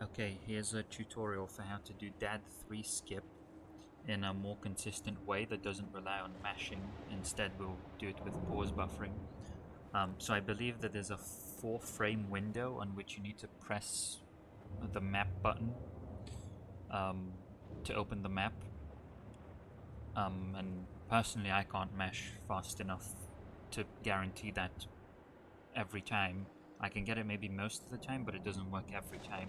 Okay, here's a tutorial for how to do DAD 3 skip in a more consistent way that doesn't rely on mashing. Instead, we'll do it with pause buffering. So I believe that there's a 4 frame window on which you need to press the map button um, to open the map. And personally, I can't mash fast enough to guarantee that every time. I can get it maybe most of the time, but it doesn't work every time.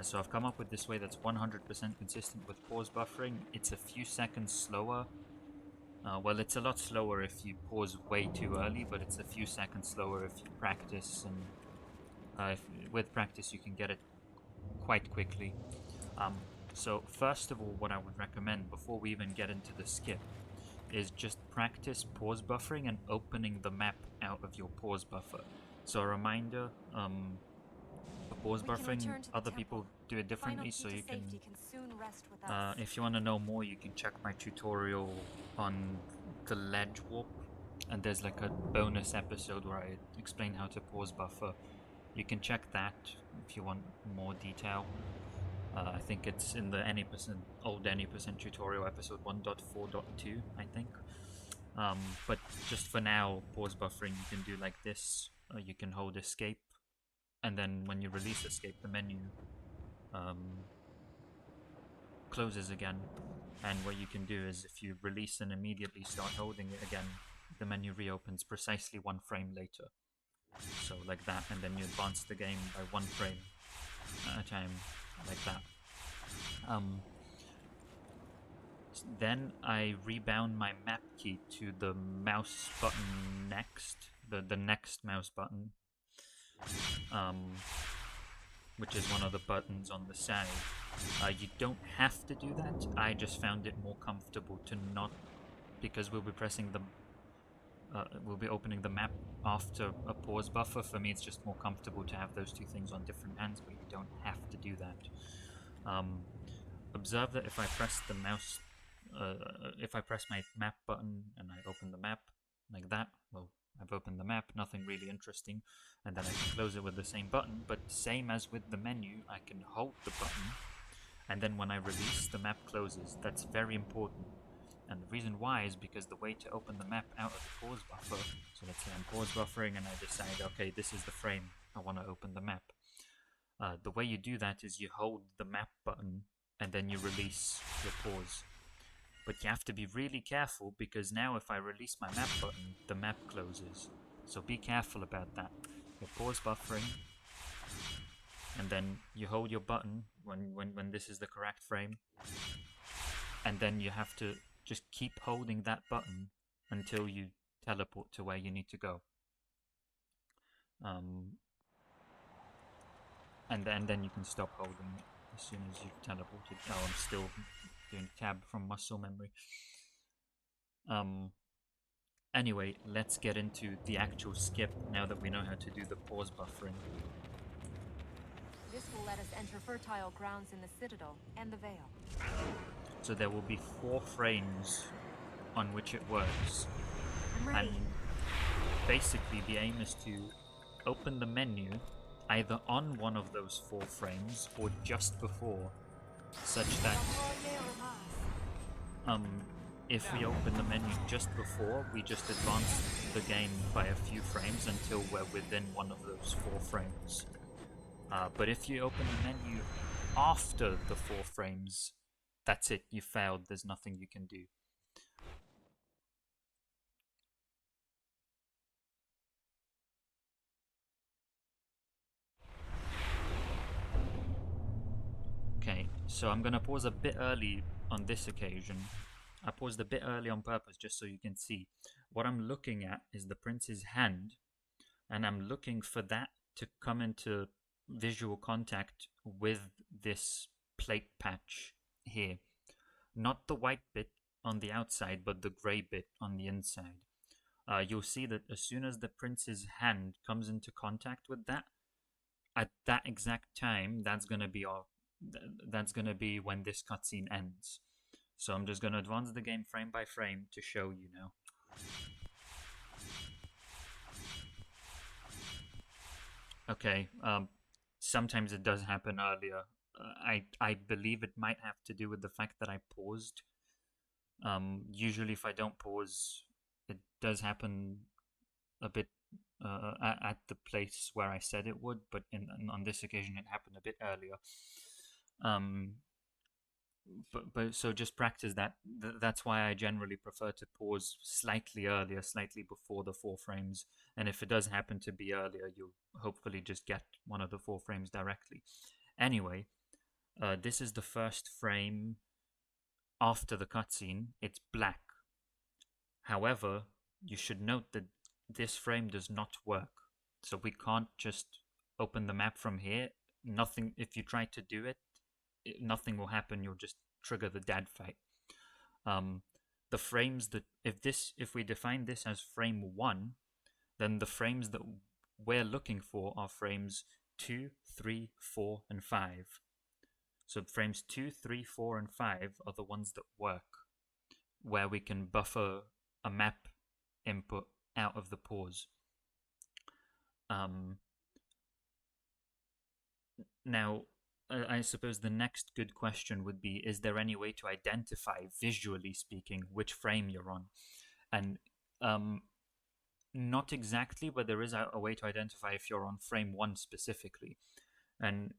So I've come up with this way that's 100% consistent with pause buffering. It's a few seconds slower. Well, it's a lot slower if you pause way too early, but it's a few seconds slower if you practice, and with practice you can get it quite quickly. Um, so first of all, what I would recommend before we even get into the skip is just practice pause buffering and opening the map out of your pause buffer. So a reminder, for pause buffering, other people do it differently, so you can, if you want to know more, you can check my tutorial on the ledge warp, and there's like a bonus episode where I explain how to pause buffer. You can check that if you want more detail. I think it's in the old any% tutorial episode 1.4.2, I think. But just for now, pause buffering you can do like this. You can hold escape, and then when you release escape, the menu closes again. And what you can do is if you release and immediately start holding it again, the menu reopens precisely 1 frame later. So like that, and then you advance the game by 1 frame at a time, like that. Then I rebound my map key to the mouse button next, the next mouse button, which is one of the buttons on the side. You don't have to do that. I just found it more comfortable to not, because we'll be pressing the we'll be opening the map after a pause buffer. For me, it's just more comfortable to have those two things on different hands, but you don't have to do that. Observe that if I press the mouse, if I press my map button and I open the map like that, well, I've opened the map, nothing really interesting, and then I can close it with the same button, but same as with the menu, I can hold the button, and then when I release, the map closes. That's very important. And the reason why is because the way to open the map out of the pause buffer, so let's say I'm pause buffering and I decide, okay, this is the frame I want to open the map. The way you do that is you hold the map button and then you release your pause. But you have to be really careful, because now if I release my map button, the map closes. So be careful about that. You're pause buffering, and then you hold your button when this is the correct frame, and then you have to just keep holding that button until you teleport to where you need to go. And then you can stop holding it as soon as you've teleported. Oh, I'm still doing tab from muscle memory. Anyway, let's get into the actual skip now that we know how to do the pause buffering. This will let us enter fertile grounds in the Citadel and the Vale. So there will be 4 frames on which it works. I'm ready. And basically the aim is to open the menu either on one of those 4 frames or just before, such that if we open the menu just before, we just advance the game by a few frames until we're within one of those 4 frames. But if you open the menu after the 4 frames, that's it, you failed, there's nothing you can do. Okay, so I'm gonna pause a bit early on this occasion. I paused a bit early on purpose just so you can see. What I'm looking at is the prince's hand, and I'm looking for that to come into visual contact with this plate patch here. Not the white bit on the outside, but the grey bit on the inside. You'll see that as soon as the prince's hand comes into contact with that, at that exact time, that's gonna be when this cutscene ends. So I'm just gonna advance the game frame by frame to show you now. Okay, sometimes it does happen earlier. I believe it might have to do with the fact that I paused. Usually, if I don't pause, it does happen a bit at the place where I said it would, but on this occasion it happened a bit earlier. Um, but so just practice that. That's why I generally prefer to pause slightly earlier, slightly before the 4 frames. And if it does happen to be earlier, you'll hopefully just get one of the 4 frames directly. Anyway, this is the first frame after the cutscene. It's black. However, you should note that this frame does not work. So we can't just open the map from here. Nothing. If you try to do it, nothing will happen. You'll just trigger the dad fight. The frames that if we define this as frame 1, then the frames that we're looking for are frames 2, 3, 4, and 5. So frames 2, 3, 4, and 5 are the ones that work, where we can buffer a map input out of the pause. Now, I suppose the next good question would be, is there any way to identify, visually speaking, which frame you're on? And not exactly, but there is a way to identify if you're on frame 1 specifically. And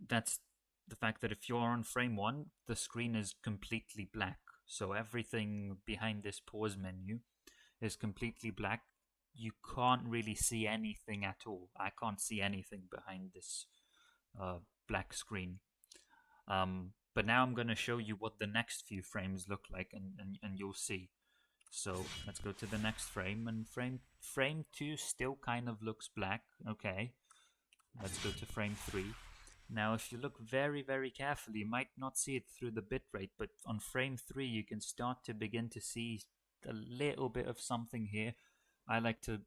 that's the fact that if you're on frame 1, the screen is completely black. So everything behind this pause menu is completely black. You can't really see anything at all. I can't see anything behind this black screen. But now I'm going to show you what the next few frames look like, and you'll see. So let's go to the next frame, and frame 2 still kind of looks black. Okay, let's go to frame 3. Now, if you look very, very carefully, you might not see it through the bitrate, but on frame 3 you can start to begin to see a little bit of something here. I like to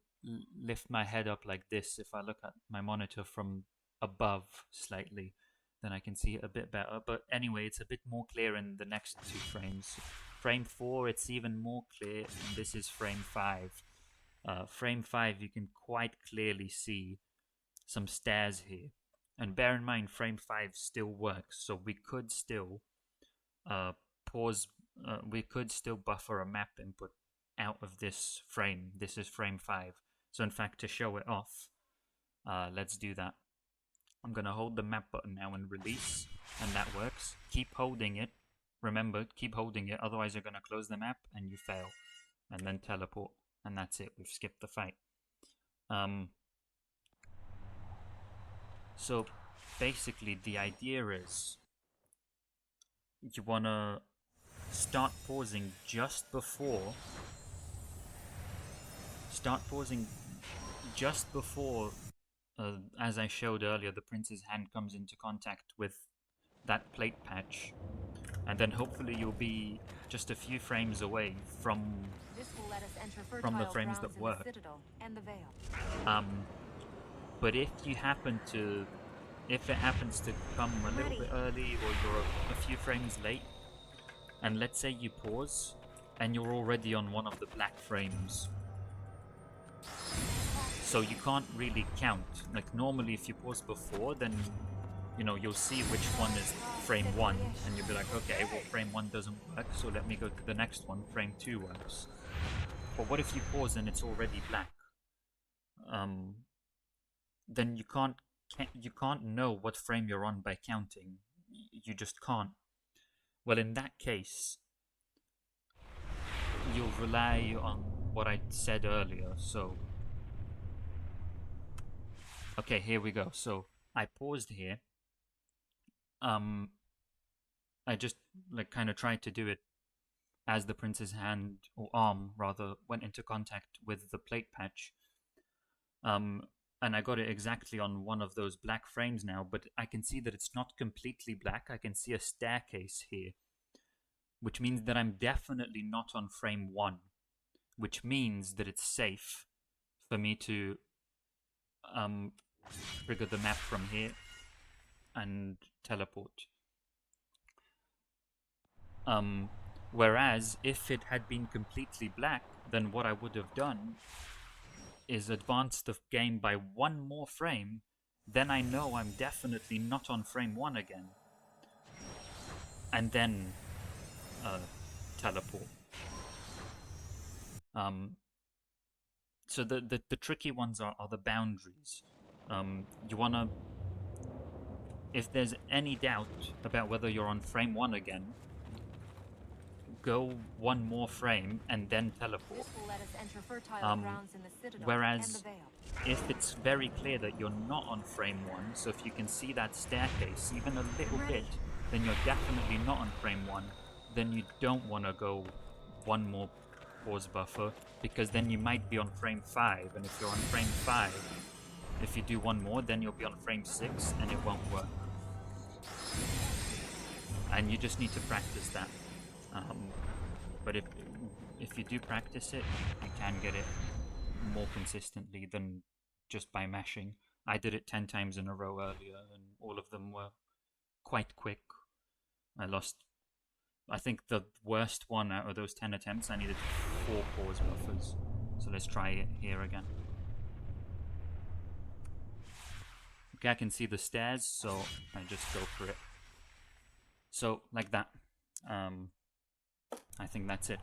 lift my head up like this. If I look at my monitor from above slightly, then I can see it a bit better. But anyway, it's a bit more clear in the next 2 frames. Frame 4, it's even more clear, and this is frame 5. Frame 5, you can quite clearly see some stairs here. And bear in mind, frame 5 still works, so we could still pause, we could still buffer a map input out of this frame. This is frame 5. So in fact, to show it off, let's do that. I'm going to hold the map button now and release, and that works. Keep holding it. Remember, keep holding it, otherwise you're going to close the map and you fail. And then teleport, and that's it. We've skipped the fight. So basically the idea is you want to start pausing just before as I showed earlier, the prince's hand comes into contact with that plate patch, and then hopefully you'll be just a few frames away from the frames that work. But if it happens to come a little bit early, or you're a few frames late, and let's say you pause and you're already on one of the black frames, so you can't really count. Like normally if you pause before, then you'll see which one is frame 1, and you'll be like, okay, well frame 1 doesn't work, so let me go to the next one. Frame 2 works. But what if you pause and it's already black? Then you can't know what frame you're on by counting. You just can't. Well, in that case, you'll rely on what I said earlier. So okay, here we go. So I paused here. I just kind of tried to do it as the prince's hand, or arm rather, went into contact with the plate patch. And I got it exactly on one of those black frames now, but I can see that it's not completely black. I can see a staircase here, which means that I'm definitely not on frame 1, which means that it's safe for me to trigger the map from here and teleport. Whereas if it had been completely black, then what I would have done is advance the game by 1 more frame then I know I'm definitely not on frame 1 again. And then teleport. So the tricky ones are the boundaries. You want to, if there's any doubt about whether you're on frame 1 again, go one more frame and then teleport. This will let us enter fertile grounds in the citadel Whereas and the Vale. if it's very clear that you're not on frame 1, so if you can see that staircase even a little bit, then you're definitely not on frame 1. Then you don't want to go one more pause buffer, because then you might be on frame 5, and if you're on frame 5, if you do one more, then you'll be on frame 6 and it won't work. And you just need to practice that. But if you do practice it, you can get it more consistently than just by mashing. I did it 10 times in a row earlier, and all of them were quite quick. I think the worst one out of those 10 attempts, I needed 4 pause buffers. So let's try it here again. Okay, I can see the stairs, so I just go for it. So, like that. I think that's it.